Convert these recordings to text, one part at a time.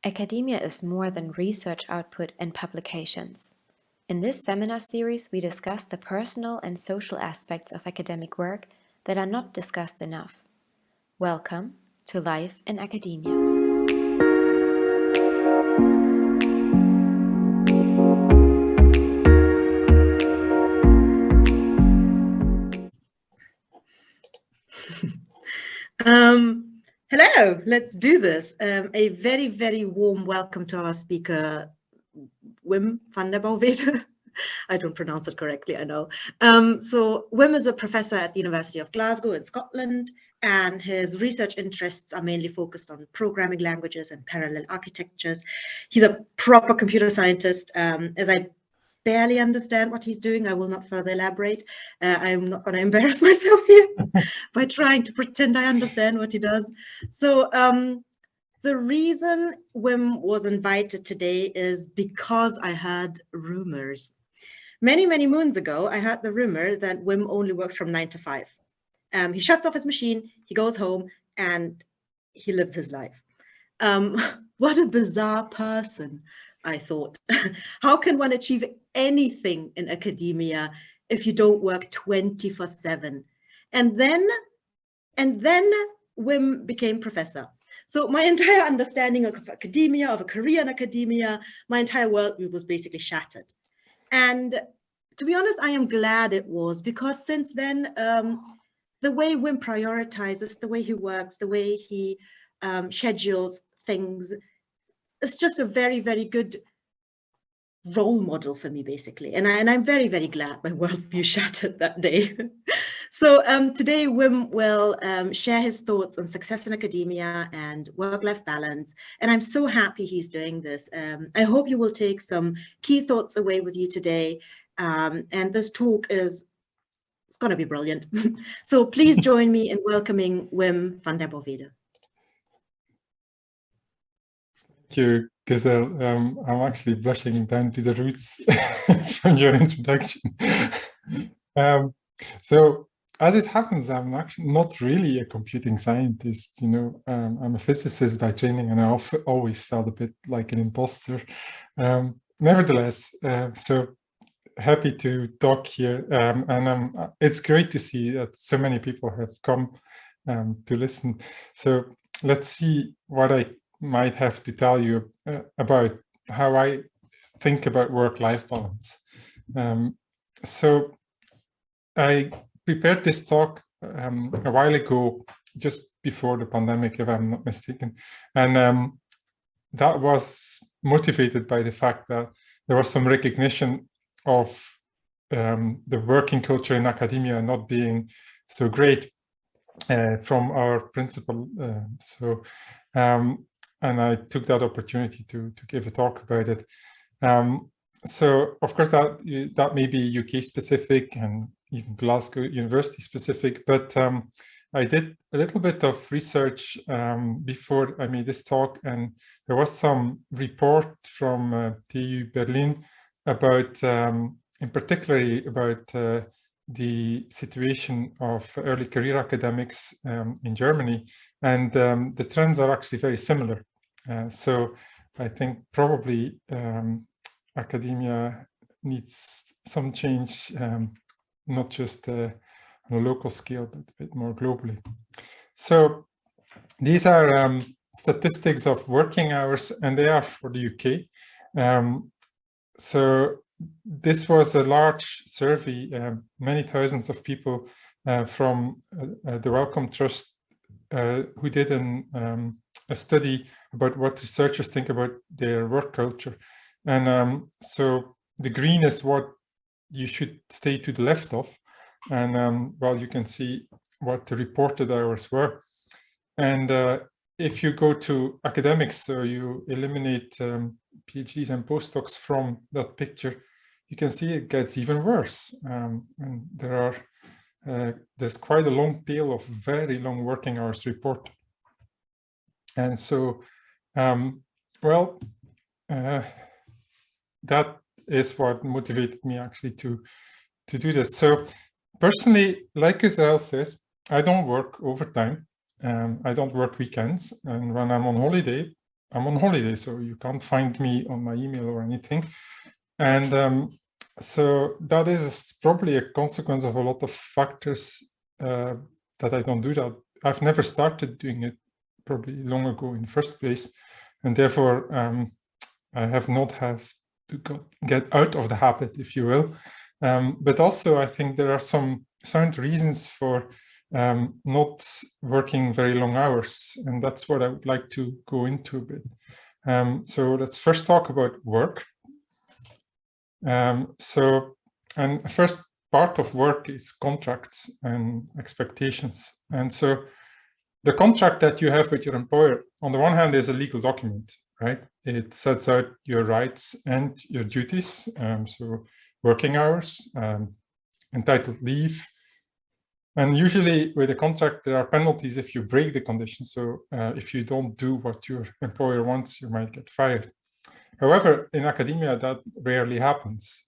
Academia is more than research output and publications. In this seminar series, we discuss the personal and social aspects of academic work that are not discussed enough. Welcome to Life in Academia. Hello, let's do this. A very, very warm welcome to our speaker, Vanderbauwhede. I don't pronounce it correctly, I know. So Wim is a professor at the University of Glasgow in Scotland, and his research interests are mainly focused on programming languages and parallel architectures. He's a proper computer scientist. As I barely understand what he's doing, I will not further elaborate. I'm not going to embarrass myself here by trying to pretend I understand what he does. So the reason Wim was invited today is because I heard rumors. Many, many moons ago, I heard the rumor that Wim only works from 9 to 5. He shuts off his machine, he goes home, and he lives his life. What a bizarre person, I thought. How can one achieve anything in academia if you don't work 24/7? And then Wim became professor. So my entire understanding of academia, of a career in academia, my entire worldview was basically shattered. And to be honest, I am glad it was, because since then, the way Wim prioritizes, the way he works, the way he schedules things, it's just a very, very good role model for me, basically. And I'm very, very glad my worldview shattered that day. So today Wim will share his thoughts on success in academia and work-life balance. And I'm so happy he's doing this. I hope you will take some key thoughts away with you today. And this talk it's going to be brilliant. So please join me in welcoming Wim Vanderbauwhede. Thank you, Gazelle. I'm actually blushing down to the roots from your introduction. So as it happens, I'm actually not really a computing scientist. I'm a physicist by training, and I always felt a bit like an imposter. Nevertheless, so happy to talk here, and it's great to see that so many people have come to listen. So let's see what I might have to tell you about how I think about work-life balance. So I prepared this talk a while ago, just before the pandemic, if I'm not mistaken. And that was motivated by the fact that there was some recognition of the working culture in academia not being so great from our principal. And I took that opportunity to give a talk about it. So of course that may be UK specific and even Glasgow University specific, but I did a little bit of research before I made this talk, and there was some report from TU Berlin about, in particular, about the situation of early career academics in Germany, and the trends are actually very similar. So I think probably academia needs some change, not just on a local scale, but a bit more globally. So these are statistics of working hours, and they are for the UK. So this was a large survey, many thousands of people from the Wellcome Trust who did a study about what researchers think about their work culture. And so the green is what you should stay to the left of. And well, you can see what the reported hours were. And if you go to academics, so you eliminate PhDs and postdocs from that picture, you can see it gets even worse. And there's quite a long tail of very long working hours reported. And so, well, that is what motivated me actually to do this. So personally, like Gazelle says, I don't work overtime. I don't work weekends. And when I'm on holiday, I'm on holiday, so you can't find me on my email or anything. And so that is probably a consequence of a lot of factors that I don't do that. I've never started doing it probably long ago in the first place. And therefore, I have not had to get out of the habit, if you will. But also, I think there are some sound reasons for not working very long hours. And that's what I would like to go into a bit. So let's first talk about work. And first part of work is contracts and expectations. And so the contract that you have with your employer, on the one hand, is a legal document, right? It sets out your rights and your duties. So working hours, entitled leave. And usually with a contract, there are penalties if you break the conditions. So if you don't do what your employer wants, you might get fired. However, in academia, that rarely happens.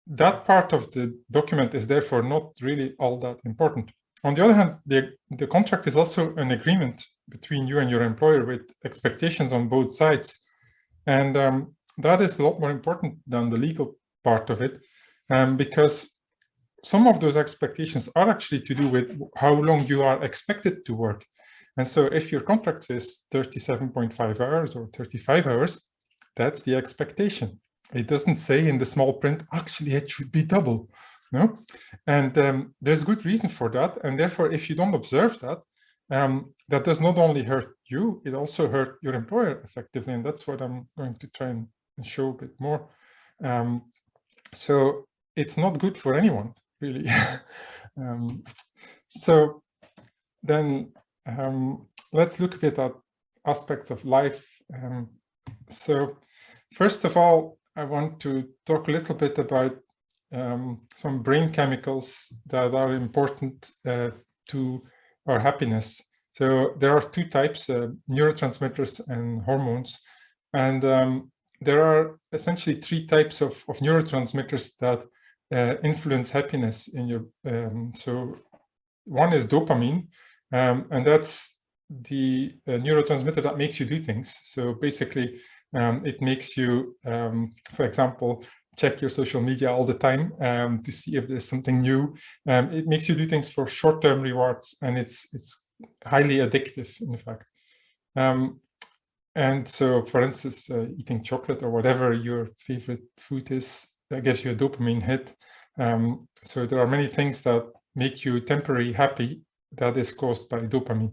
That part of the document is therefore not really all that important. On the other hand, the contract is also an agreement between you and your employer with expectations on both sides. And that is a lot more important than the legal part of it, because some of those expectations are actually to do with how long you are expected to work. And so if your contract says 37.5 hours or 35 hours, that's the expectation. It doesn't say in the small print, actually, it should be double. No? And there's good reason for that. And therefore, if you don't observe that, that does not only hurt you, it also hurt your employer effectively. And that's what I'm going to try and show a bit more. So it's not good for anyone, really. So then let's look a bit at aspects of life. So first of all, I want to talk a little bit about some brain chemicals that are important to our happiness. So there are two types, neurotransmitters and hormones. And there are essentially three types of neurotransmitters that influence happiness in your, so one is dopamine, and that's the neurotransmitter that makes you do things. So basically, it makes you, for example, check your social media all the time to see if there's something new. It makes you do things for short-term rewards, and it's highly addictive, in fact. And so, for instance, eating chocolate or whatever your favorite food is, that gives you a dopamine hit. So there are many things that make you temporarily happy that is caused by dopamine.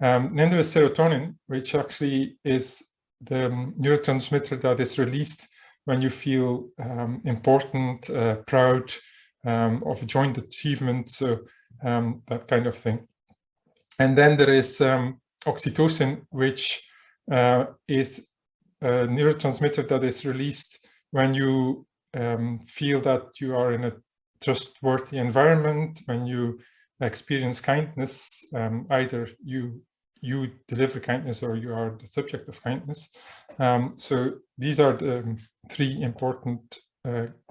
Then there is serotonin, which actually is the neurotransmitter that is released when you feel important, proud of a joint achievement, so that kind of thing. And then there is oxytocin, which is a neurotransmitter that is released when you feel that you are in a trustworthy environment, when you experience kindness, either you deliver kindness or you are the subject of kindness. So these are the three important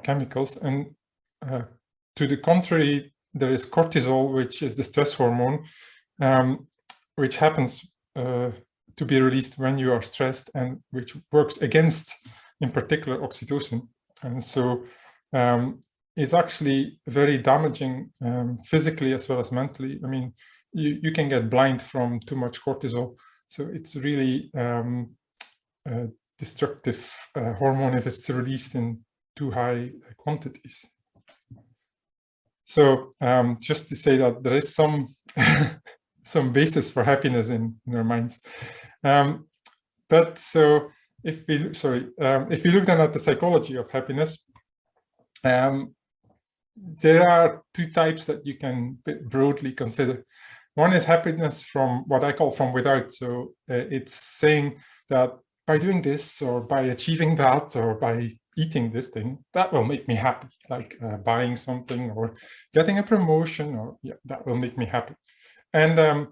chemicals. And to the contrary, there is cortisol, which is the stress hormone, which happens to be released when you are stressed and which works against, in particular, oxytocin. And so it's actually very damaging physically as well as mentally. I mean, you can get blind from too much cortisol. So it's really a destructive hormone if it's released in too high quantities. So just to say that there is some some basis for happiness in our minds. But so if we look then at the psychology of happiness, there are two types that you can broadly consider. One is happiness from what I call from without. So it's saying that by doing this or by achieving that or by eating this thing, that will make me happy, like buying something or getting a promotion, or yeah, that will make me happy. And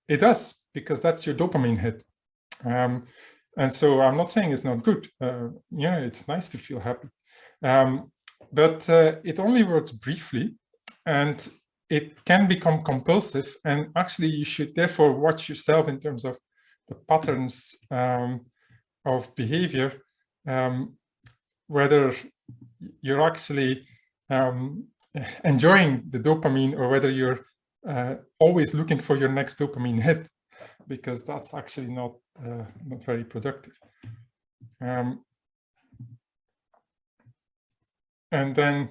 it does, because that's your dopamine hit. And so I'm not saying it's not good. Yeah, it's nice to feel happy. But it only works briefly, and it can become compulsive, and actually you should therefore watch yourself in terms of the patterns of behavior, whether you're actually enjoying the dopamine or whether you're always looking for your next dopamine hit, because that's actually not very productive. And then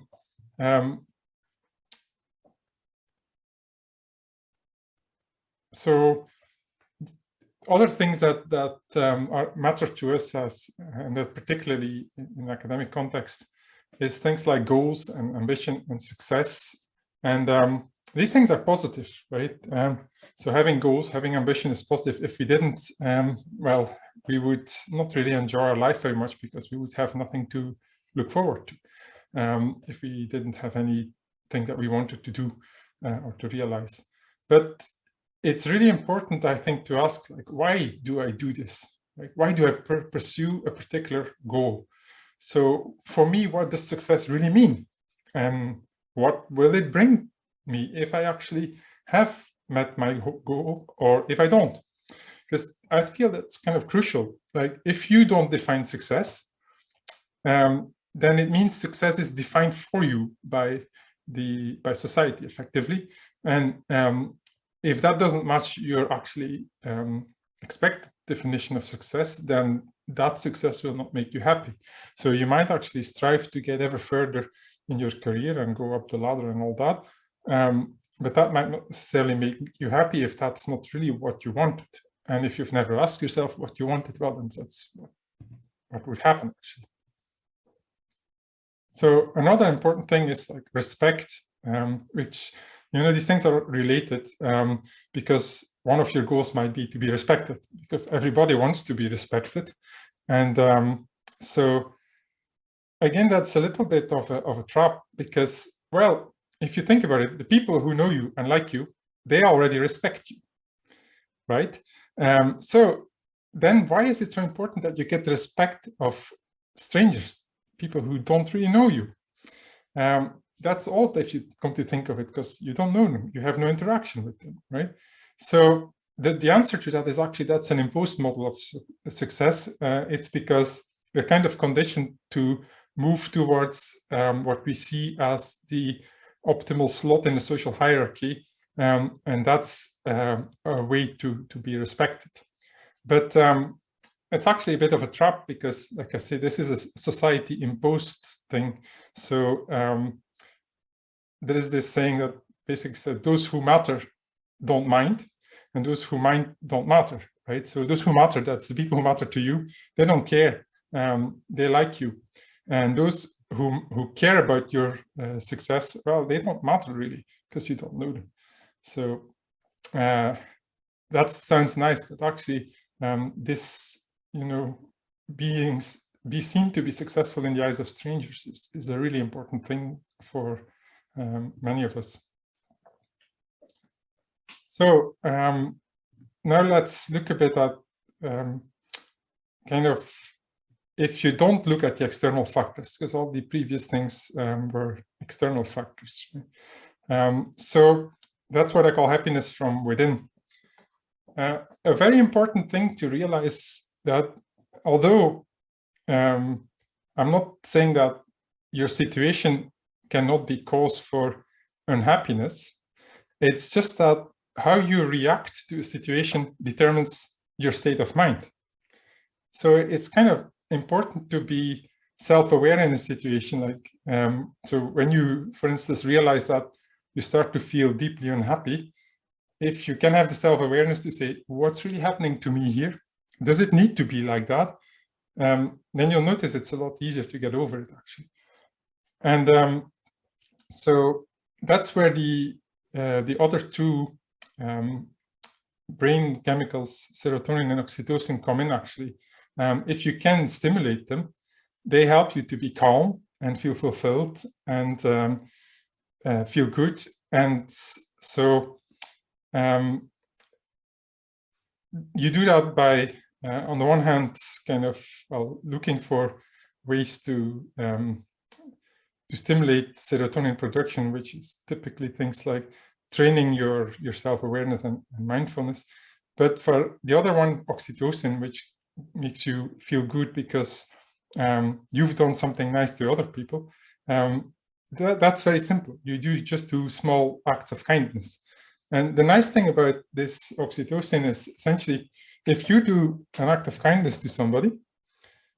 so other things that matter to us, and that particularly in academic context, is things like goals and ambition and success. And these things are positive, right? So having goals, having ambition is positive. If we didn't, well, we would not really enjoy our life very much, because we would have nothing to look forward to if we didn't have anything that we wanted to do or to realize. But it's really important, I think, to ask, like, why do I do this? Like, why do I pursue a particular goal? So for me, what does success really mean? And what will it bring me if I actually have met my goal or if I don't? Because I feel that's kind of crucial. Like, if you don't define success, then it means success is defined for you by society, effectively. And if that doesn't match your actually expected definition of success, then that success will not make you happy. So you might actually strive to get ever further in your career and go up the ladder and all that. But that might not necessarily make you happy if that's not really what you wanted. And if you've never asked yourself what you wanted, well, then that's what would happen, actually. So another important thing is like respect, which, you know, these things are related, because one of your goals might be to be respected, because everybody wants to be respected. And so again, that's a little bit of a trap, because, well, if you think about it, the people who know you and like you, they already respect you, right? So then why is it so important that you get the respect of strangers, people who don't really know you? That's odd if you come to think of it, because you don't know them, you have no interaction with them, right? So the answer to that is actually that's an imposed model of success. It's because we're kind of conditioned to move towards what we see as the optimal slot in the social hierarchy, and that's a way to be respected. But it's actually a bit of a trap, because, like I say, this is a society-imposed thing. So there is this saying that basically said, those who matter don't mind, and those who mind don't matter, right? So those who matter, that's the people who matter to you, they don't care, they like you. And those who care about your success, well, they don't matter really, because you don't know them. So that sounds nice, but actually this, you know, be seen to be successful in the eyes of strangers is a really important thing for many of us. So now let's look a bit at kind of, if you don't look at the external factors, because all the previous things were external factors. So that's what I call happiness from within. A very important thing to realize that although I'm not saying that your situation cannot be cause for unhappiness, it's just that how you react to a situation determines your state of mind. So it's kind of important to be self-aware in a situation. Like, so when you, for instance, realize that you start to feel deeply unhappy, if you can have the self-awareness to say, what's really happening to me here? Does it need to be like that? Then you'll notice it's a lot easier to get over it, actually. And so that's where the other two brain chemicals, serotonin and oxytocin, come in, actually. If you can stimulate them, they help you to be calm and feel fulfilled and feel good. And so you do that by, on the one hand, kind of, well, looking for ways to stimulate serotonin production, which is typically things like training your self-awareness and mindfulness. But for the other one, oxytocin, which makes you feel good because you've done something nice to other people, that's very simple. You just do small acts of kindness. And the nice thing about this oxytocin is essentially, if you do an act of kindness to somebody,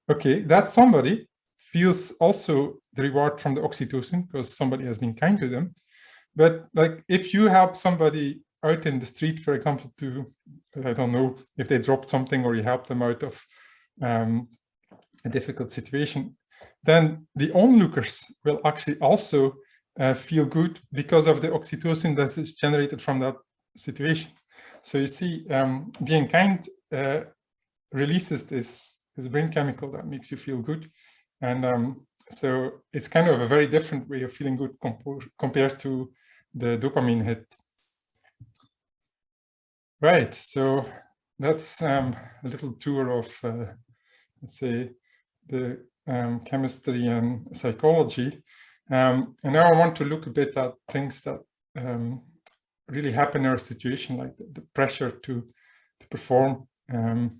okay, that somebody feels also the reward from the oxytocin because somebody has been kind to them. But like if you help somebody out in the street, for example, to, I don't know, if they dropped something or you help them out of a difficult situation, then the onlookers will actually also feel good because of the oxytocin that is generated from that situation. So you see, being kind releases this brain chemical that makes you feel good. And so it's kind of a very different way of feeling good compared to the dopamine hit. Right, so that's a little tour of, let's say, the chemistry and psychology. And now I want to look a bit at things that really happen in our situation, like the pressure to perform, and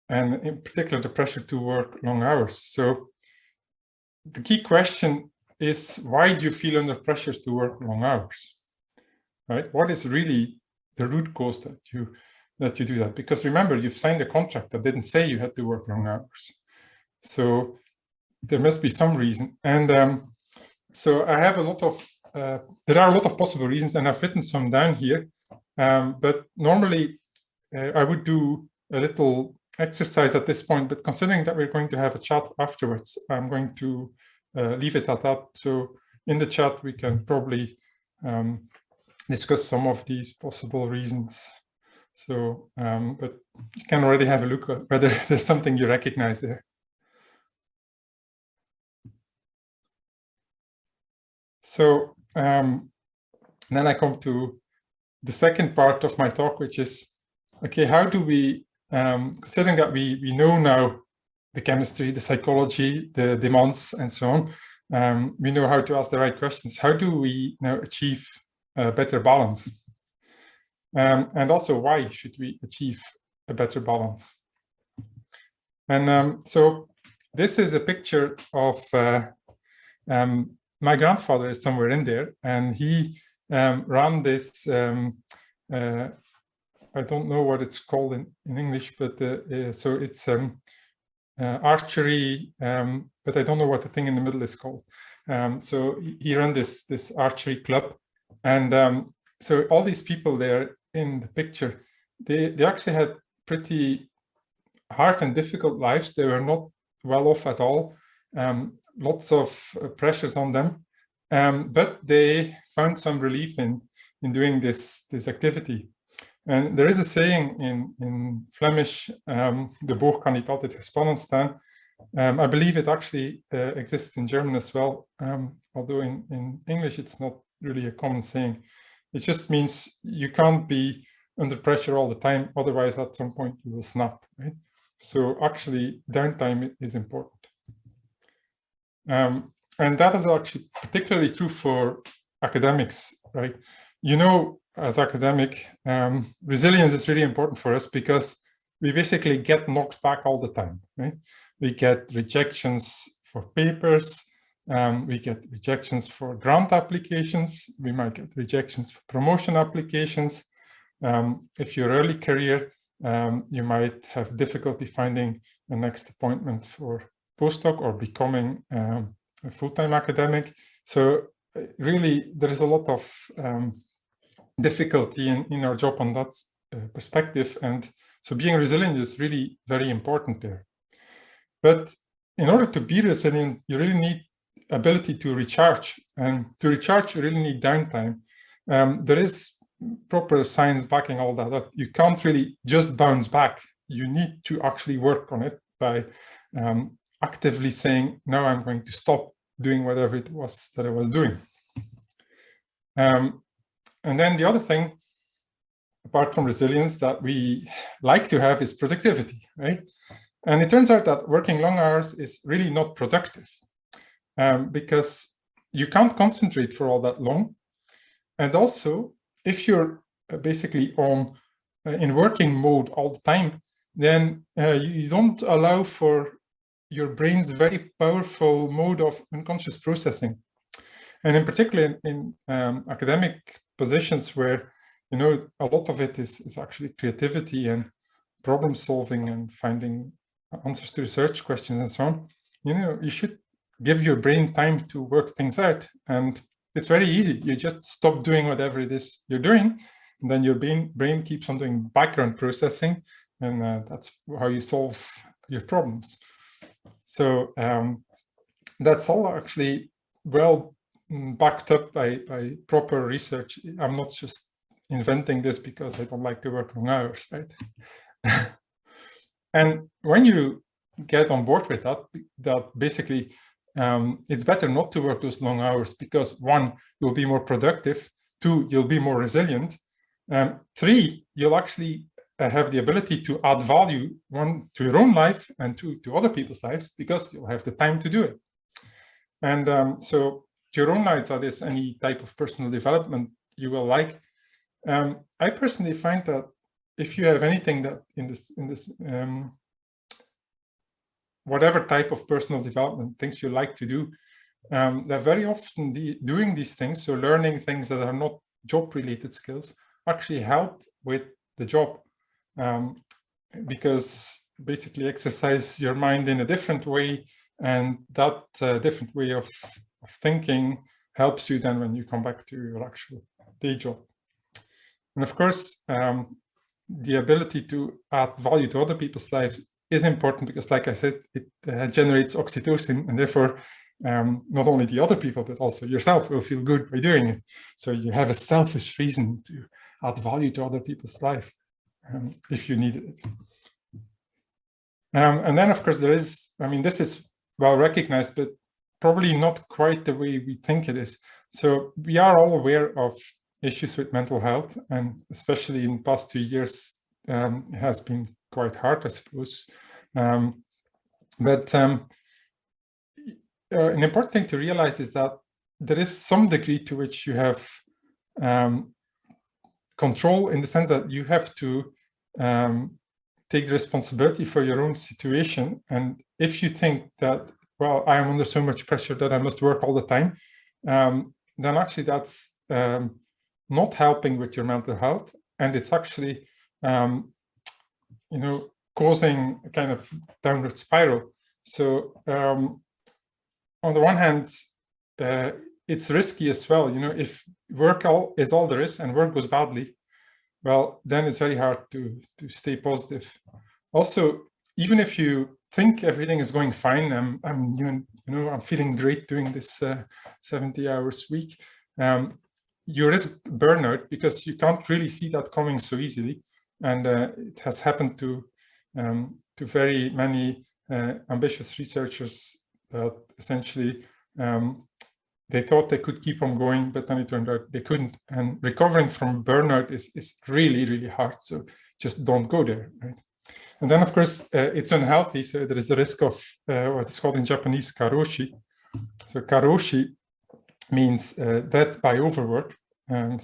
in particular, the pressure to work long hours. So the key question is, why do you feel under pressure to work long hours? Right? What is really the root cause that you do that? Because remember, you've signed a contract that didn't say you had to work long hours. So there must be some reason. And so I have a lot of, there are a lot of possible reasons, and I've written some down here. But normally I would do a little exercise at this point, but considering that we're going to have a chat afterwards, I'm going to leave it at that. So in the chat, we can probably discuss some of these possible reasons. So, but you can already have a look at whether there's something you recognize there. So then I come to the second part of my talk, which is, okay, how do we, considering that we know now the chemistry, the psychology, the demands, and so on, we know how to ask the right questions. How do we now achieve a better balance? And also, why should we achieve a better balance? And so this is a picture of my grandfather is somewhere in there, and he ran this, I don't know what it's called in English, but so it's archery, but I don't know what the thing in the middle is called. So he ran this archery club, and so all these people there in the picture, they actually had pretty hard and difficult lives. They were not well off at all. Lots of pressures on them, but they found some relief in doing this activity. And there is a saying in Flemish, de boog kan niet altijd gespannen staan. I believe it actually exists in German as well, although in English it's not really a common saying. It just means you can't be under pressure all the time, otherwise at some point you will snap, right? So actually downtime is important. And that is actually particularly true for academics, right? You know, as academic, resilience is really important for us because we basically get knocked back all the time, right? We get rejections for papers, we get rejections for grant applications, we might get rejections for promotion applications. If you're early career, you might have difficulty finding a next appointment for postdoc or becoming a full-time academic. So really, there is a lot of difficulty in our job on that perspective. And so being resilient is really very important there. But in order to be resilient, you really need ability to recharge. And to recharge, you really need downtime. There is proper science backing all that up. You can't really just bounce back. You need to actually work on it by actively saying, no, I'm going to stop doing whatever it was that I was doing. And then the other thing, apart from resilience, that we like to have is productivity, right? And it turns out that working long hours is really not productive because you can't concentrate for all that long. And also, if you're basically on in working mode all the time, then you don't allow for your brain's very powerful mode of unconscious processing. And in particular in academic positions where, you know, a lot of it is actually creativity and problem solving and finding answers to research questions and so on, you know, you should give your brain time to work things out. And it's very easy. You just stop doing whatever it is you're doing, and then your brain keeps on doing background processing, and that's how you solve your problems. So that's all actually well backed up by proper research. I'm not just inventing this because I don't like to work long hours, right? And when you get on board with that basically it's better not to work those long hours, because 1, you'll be more productive, 2, you'll be more resilient, 3, you'll actually have the ability to add value, 1, to your own life, and 2, to other people's lives, because you'll have the time to do it. And so to your own life, that is any type of personal development you will like. I personally find that if you have anything that in this whatever type of personal development things you like to do, that very often doing these things, so learning things that are not job-related skills, actually help with the job, because basically exercise your mind in a different way, and that different way of thinking helps you then when you come back to your actual day job. And of course, the ability to add value to other people's lives is important, because, like I said, it generates oxytocin, and therefore not only the other people, but also yourself will feel good by doing it. So you have a selfish reason to add value to other people's life if you needed it. And then, of course, there is, I mean, this is well recognized, but probably not quite the way we think it is. So we are all aware of issues with mental health, and especially in the past 2 years, it has been quite hard, I suppose. But an important thing to realize is that there is some degree to which you have control, in the sense that you have to take the responsibility for your own situation. And if you think that, well, I am under so much pressure that I must work all the time, then actually that's not helping with your mental health, and it's actually you know, causing a kind of downward spiral. So on the one hand, it's risky as well. You know, if work is all there is and work goes badly, well, then it's very hard to stay positive. Also, even if you think everything is going fine, I'm feeling great doing this 70 hours week, you risk burnout, because you can't really see that coming so easily. And it has happened to very many ambitious researchers that essentially they thought they could keep on going, but then it turned out they couldn't. And recovering from burnout is really, really hard. So just don't go there, right? And then, of course, it's unhealthy. So there is the risk of what is called in Japanese karoshi. So karoshi means death by overwork. And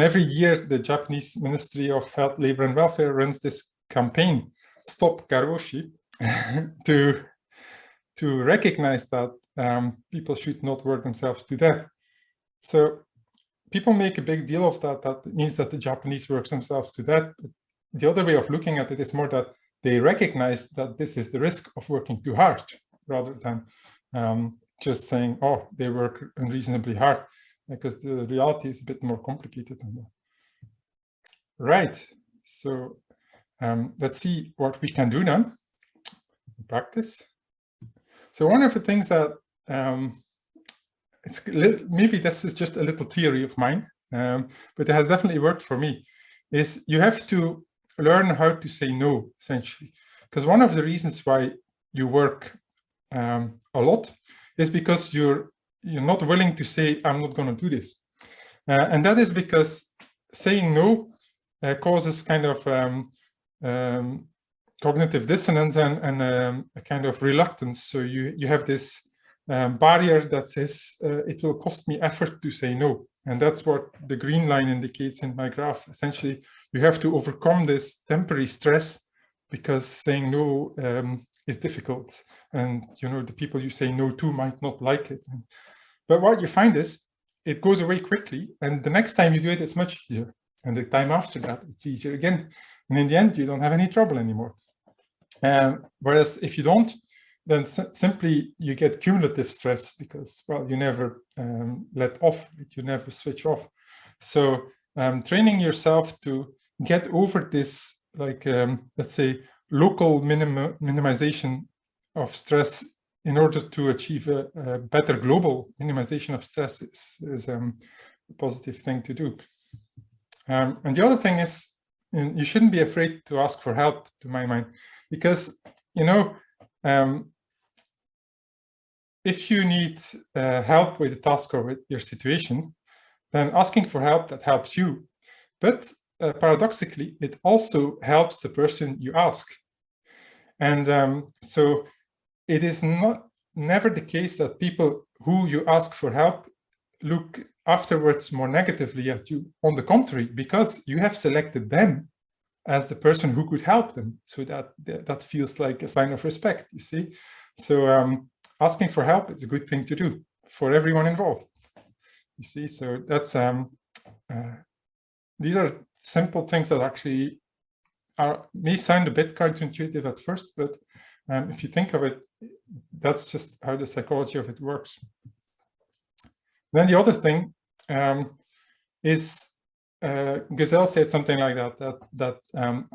every year, the Japanese Ministry of Health, Labor and Welfare runs this campaign, Stop Karoshi, to recognize that people should not work themselves to death. So people make a big deal of that. That means that the Japanese work themselves to death. But the other way of looking at it is more that they recognize that this is the risk of working too hard, rather than just saying, oh, they work unreasonably hard, because the reality is a bit more complicated than that. Right, so let's see what we can do now in practice. So one of the things that, maybe this is just a little theory of mine, but it has definitely worked for me, is you have to learn how to say no, essentially. Because one of the reasons why you work a lot is because you're not willing to say, I'm not going to do this. And that is because saying no causes kind of cognitive dissonance and a kind of reluctance. So you have this barrier that says, it will cost me effort to say no. And that's what the green line indicates in my graph. Essentially, you have to overcome this temporary stress because saying no is difficult. And, you know, the people you say no to might not like it. But what you find is it goes away quickly. And the next time you do it, it's much easier. And the time after that, it's easier again. And in the end, you don't have any trouble anymore. Whereas if you don't, then simply you get cumulative stress because, well, you never let off, you never switch off. So training yourself to get over this, like, let's say, local minimization of stress in order to achieve a better global minimization of stress is a positive thing to do. And the other thing is, you shouldn't be afraid to ask for help, to my mind, because, you know, if you need help with a task or with your situation, then asking for help, that helps you. But paradoxically, it also helps the person you ask. And so it is never the case that people who you ask for help look afterwards more negatively at you. On the contrary, because you have selected them as the person who could help them. So that feels like a sign of respect, you see. So asking for help is a good thing to do for everyone involved, you see. So that's these are simple things that actually may sound a bit counterintuitive at first, but if you think of it, that's just how the psychology of it works. Then the other thing is, Gazelle said something like that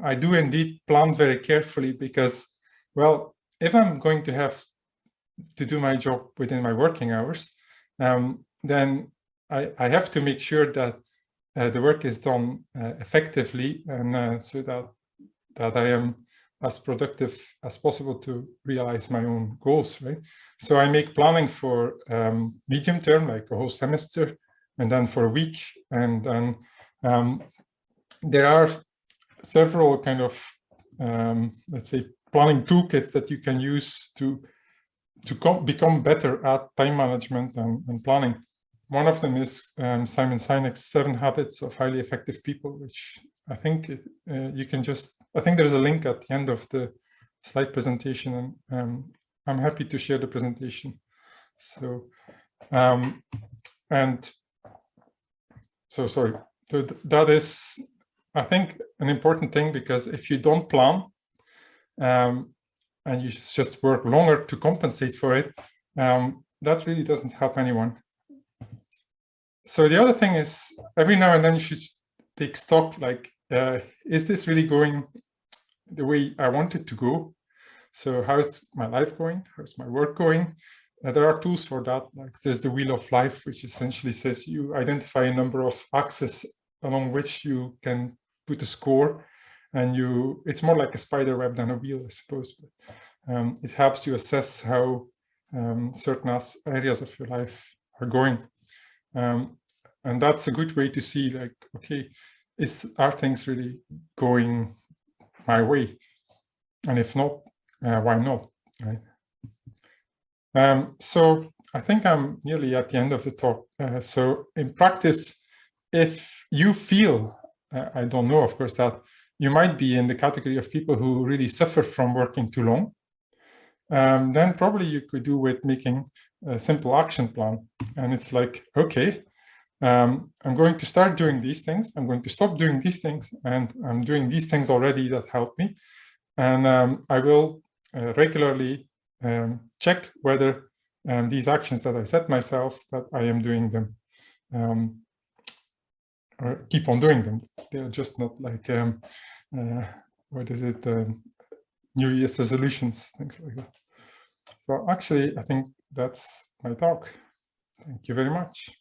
I do indeed plan very carefully because, well, if I'm going to have to do my job within my working hours, then I have to make sure that the work is done effectively, and so that I am as productive as possible to realize my own goals, right? So I make planning for medium term, like a whole semester, and then for a week, and then there are several kind of, let's say, planning toolkits that you can use to become better at time management and planning. One of them is Simon Sinek's 7 Habits of Highly Effective People, which I think you can just, I think there's a link at the end of the slide presentation, and I'm happy to share the presentation. So, sorry. So that is, I think, an important thing, because if you don't plan and you just work longer to compensate for it, that really doesn't help anyone. So the other thing is, every now and then you should take stock, like, is this really going the way I want it to go? So how is my life going? How's my work going? There are tools for that. Like there's the Wheel of Life, which essentially says you identify a number of axes along which you can put a score, and it's more like a spider web than a wheel, I suppose. But it helps you assess how certain areas of your life are going. And that's a good way to see, like, okay, are things really going my way? And if not, why not, right? So I think I'm nearly at the end of the talk. So in practice, if you feel, I don't know, of course, that you might be in the category of people who really suffer from working too long, then probably you could do with making a simple action plan. And it's like, okay, I'm going to start doing these things. I'm going to stop doing these things. And I'm doing these things already that help me. And I will regularly check whether these actions that I set myself, that I am doing them, or keep on doing them. They're just not like, what is it, New Year's resolutions, things like that. So actually, I think that's my talk. Thank you very much.